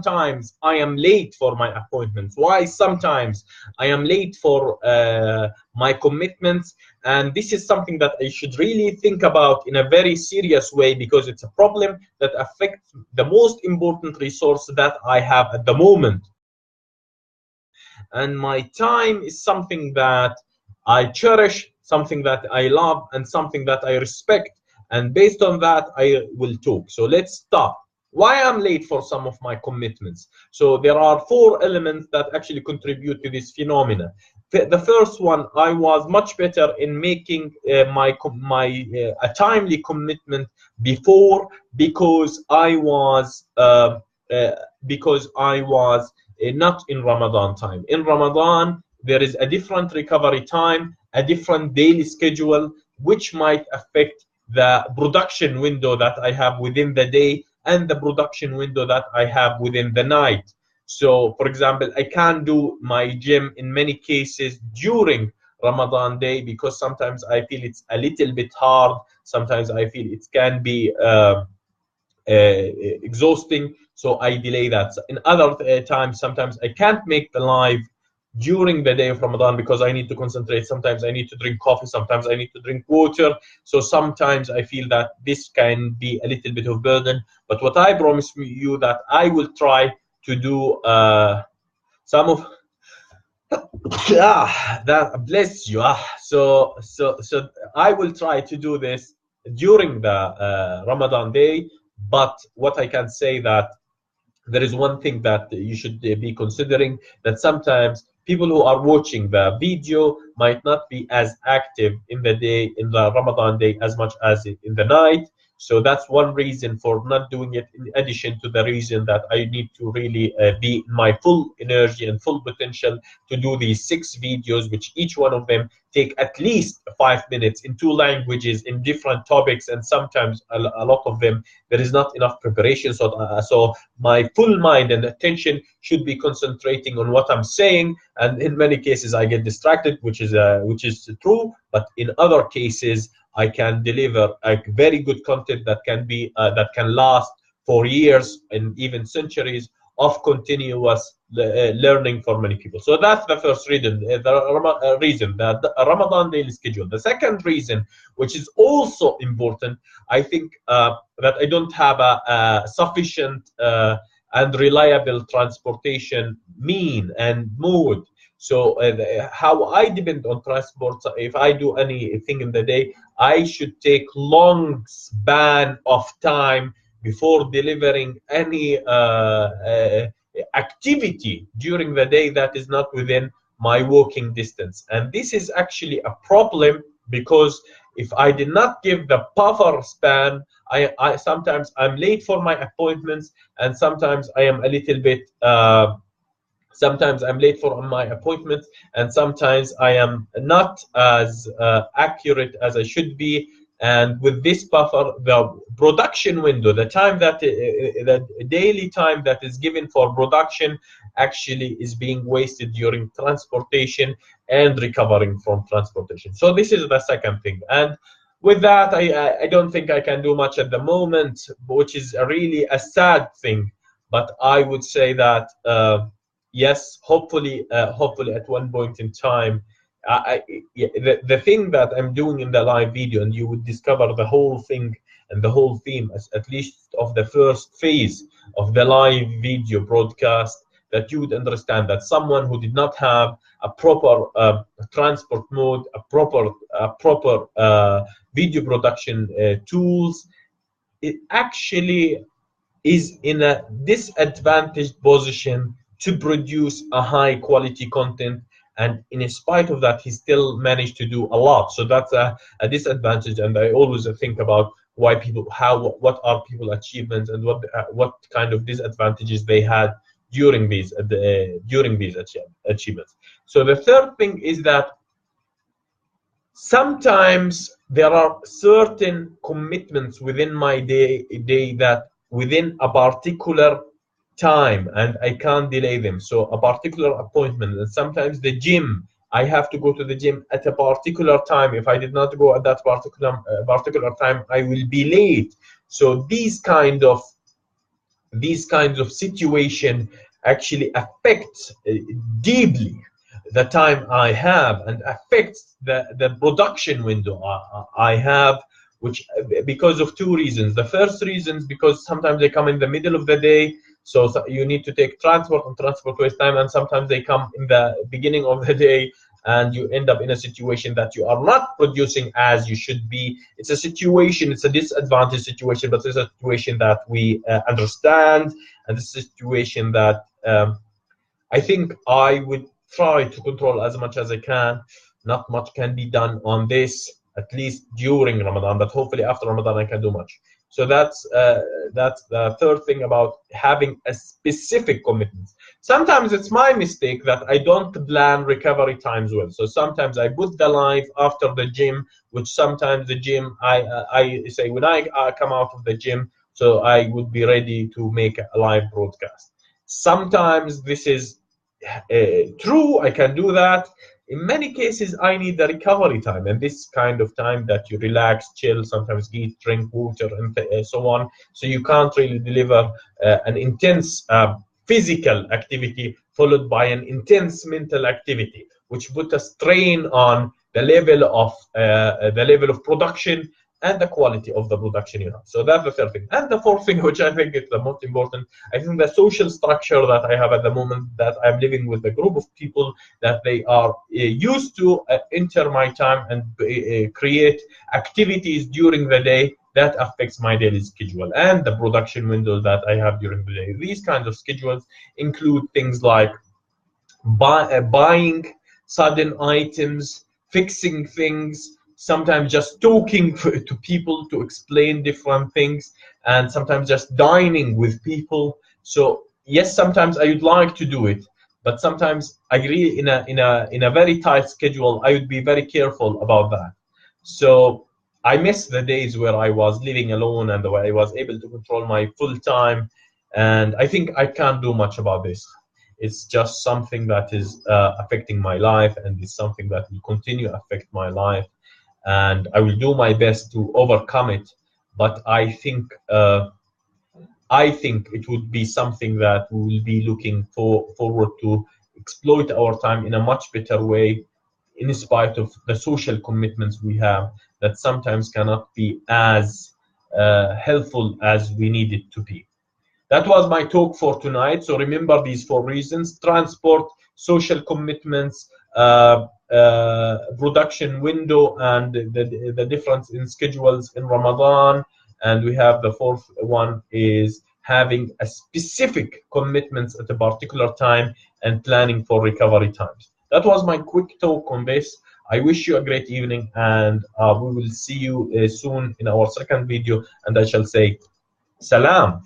sometimes I am late for my appointments, why sometimes I am late for my commitments. And this is something that I should really think about in a very serious way, because it's a problem that affects the most important resource that I have at the moment. And my time is something that I cherish, something that I love, and something that I respect. And based on that, I will talk. So let's start. Why I'm late for some of my commitments? So there are 4 elements that actually contribute to this phenomena. The first one, I was much better in making a timely commitment before, because I was not in Ramadan time. In Ramadan, there is a different recovery time, a different daily schedule, which might affect the production window that I have within the day and the production window that I have within the night. So, for example, I can't do my gym in many cases during Ramadan day, because sometimes I feel it's a little bit hard. Sometimes I feel it can be exhausting, so I delay that. In other times, sometimes I can't make the live during the day of Ramadan because I need to concentrate. Sometimes I need to drink coffee, sometimes I need to drink water. So sometimes I feel that this can be a little bit of burden. But what I promise you, that I will try to do some of that, bless you. So I will try to do this during the Ramadan day. But what I can say, that there is one thing that you should be considering, that sometimes people who are watching the video might not be as active in the day, in the Ramadan day, as much as in the night. So that's one reason for not doing it, in addition to the reason that I need to really be in my full energy and full potential to do these 6 videos, which each one of them take at least 5 minutes in 2 languages, in different topics, and sometimes a lot of them there is not enough preparation. So my full mind and attention should be concentrating on what I'm saying, and in many cases I get distracted, which is true. But in other cases, I can deliver a very good content that can last for years and even centuries of continuous learning for many people. So that's the first reason, the Ramadan daily schedule. The second reason, which is also important, I think that I don't have a sufficient and reliable transportation mean and mode. So how I depend on transport, if I do anything in the day, I should take long span of time before delivering any activity during the day that is not within my walking distance. And this is actually a problem, because if I did not give the buffer span, I sometimes I'm late for my appointments, and sometimes I am a little bit sometimes I'm late for my appointments, and sometimes I am not as accurate as I should be. And with this buffer, the production window, the time the daily time that is given for production, actually is being wasted during transportation and recovering from transportation. So this is the second thing. And with that, I don't think I can do much at the moment, which is really a sad thing. But I would say that yes, hopefully at one point in time, the thing that I'm doing in the live video, and you would discover the whole thing and the whole theme, at least of the first phase of the live video broadcast, that you would understand that someone who did not have a proper transport mode, a proper video production tools, it actually is in a disadvantaged position to produce a high quality content. And in spite of that, he still managed to do a lot. So that's a disadvantage. And I always think about why what are people's achievements, and what kind of disadvantages they had during these achievements. So the third thing is that sometimes there are certain commitments within my day that within a particular time, and I can't delay them. So a particular appointment, and sometimes the gym, I have to go to the gym at a particular time. If I did not go at that particular time, I will be late. So these kind of these kinds of situation actually affects deeply the time I have, and affects the production window I have, which because of two reasons. The first reason is because sometimes they come in the middle of the day, so you need to take transport, and transport wastes time, and sometimes they come in the beginning of the day, and you end up in a situation that you are not producing as you should be. It's a situation, it's a disadvantaged situation, but it's a situation that we understand, and it's a situation that I think I would try to control as much as I can. Not much can be done on this, at least during Ramadan, but hopefully after Ramadan I can do much. So that's the third thing about having a specific commitment. Sometimes it's my mistake that I don't plan recovery times well. So sometimes I put the live after the gym, which sometimes the gym, I say when I come out of the gym, so I would be ready to make a live broadcast. Sometimes this is true, I can do that. In many cases, I need the recovery time, and this kind of time that you relax, chill, sometimes eat, drink water, and so on. So you can't really deliver an intense physical activity followed by an intense mental activity, which put a strain on the level of production and the quality of the production you have. So that's the third thing. And the fourth thing, which I think is the most important, I think the social structure that I have at the moment, that I'm living with a group of people that they are used to enter my time and create activities during the day that affects my daily schedule and the production windows that I have during the day. These kinds of schedules include things like buying sudden items, fixing things, sometimes just talking to people to explain different things, and sometimes just dining with people. So yes, sometimes I would like to do it, but sometimes I really in a very tight schedule I would be very careful about that. So I miss the days where I was living alone and where I was able to control my full time, and I think I can't do much about this. It's just something that is affecting my life, and it's something that will continue to affect my life, and I will do my best to overcome it. But I think it would be something that we will be looking forward to exploit our time in a much better way, in spite of the social commitments we have that sometimes cannot be as helpful as we need it to be. That was my talk for tonight. So remember these four reasons: transport, social commitments, production window, and the difference in schedules in Ramadan. And we have the fourth one is having a specific commitments at a particular time and planning for recovery times. That was my quick talk on this. I wish you a great evening, and we will see you soon in our second video, and I shall say salam.